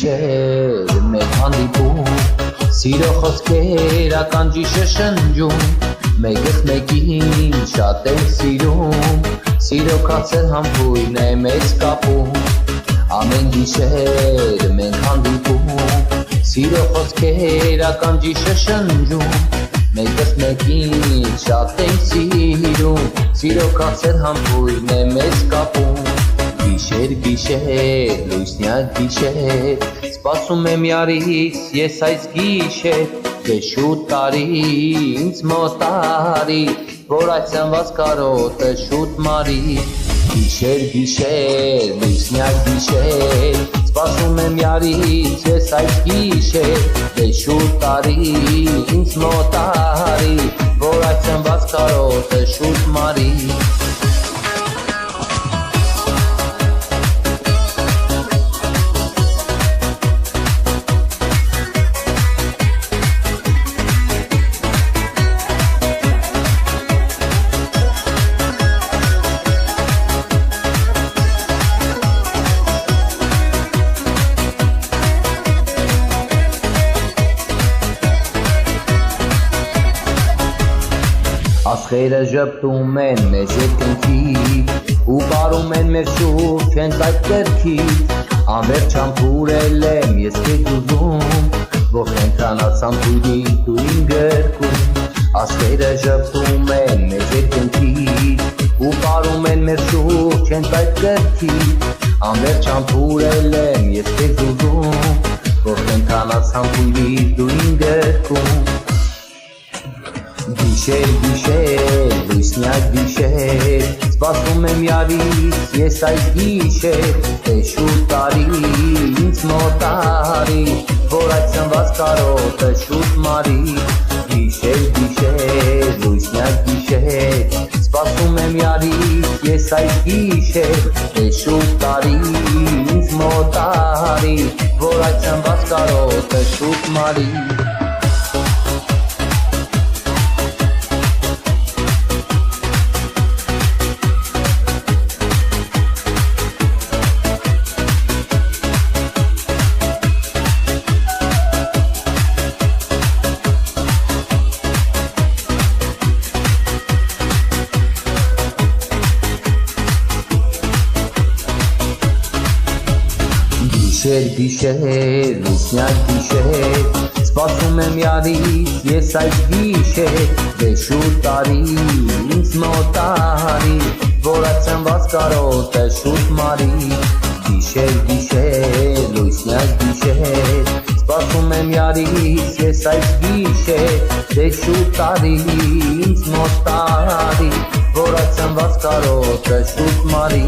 գիշեր մեկ հանդիպում, սիրո խոսքեր ականջիշը շնջում, մեկս մեկին շատ ենք սիրում, սիրո քացել համբույրն է մեզ կապում, ամեն գիշեր մենք հանդիպում, սիրո խոսքեր ականջիշը շնջում, մեկս մեկին շատ ենք սիրում, սիրո քացել համբույրն է մեզ կապում, գիշեր, գիշեր, լույսնյակ գիշեր, սպասում եմ յարից ես այս գիշեր, դե շուտ տարի ինձ մոտ արի, որ այս ծնված կարոտը շուտ մարի, գիշեր, գիշեր, լույսնյակ գիշեր, սպասում եմ յարից ես այս գիշեր, դե շուտ տարի ինձ մոտ արի, որ այս ծնված կարոտը շուտ մարի, Ասխերը ժպտում են մեզ երկնքի ու բարում են մեր շուրջ հենց այդ կերքի, անվերջ համբուրել եմ ես քեզ ուզում, որ խենթանացամ թույլի դու իմ գրքում, ասխերը ժպտում են մեզ երկնքի ու բարում են մեր շուրջ հենց այդ կերքի, անվերջ համբուրել եմ ես քեզ ուզում, որ խենթանացամ թույլի դու իմ գրքում, գիշեր, գիշեր, լույսնյակ գիշեր, սպասում եմ յարից ես այս գիշեր, դե շուտ տարի ինձ մոտ արի, որ այս ծնված կարոտը շուտ մարի, գիշեր, գիշեր, լույսնյակ գիշեր, սպասում եմ յարից ես այս գիշեր, դե շուտ տարի ինձ մոտ արի, որ այս ծնված կարոտը շուտ մարի, Գիշեր, գիշեր, լույսնյակ գիշեր, սպասում եմ յարից ես այս գիշեր, դե շուտ տարի ինձ մոտ արի, որ այս ծնված կարոտը շուտ մարի, գիշեր, գիշեր, լույսնյակ գիշեր, սպասում եմ յարից ես այս գիշեր, դե շուտ տարի ինձ մոտ արի, որ այս ծնված կարոտը շուտ մարի,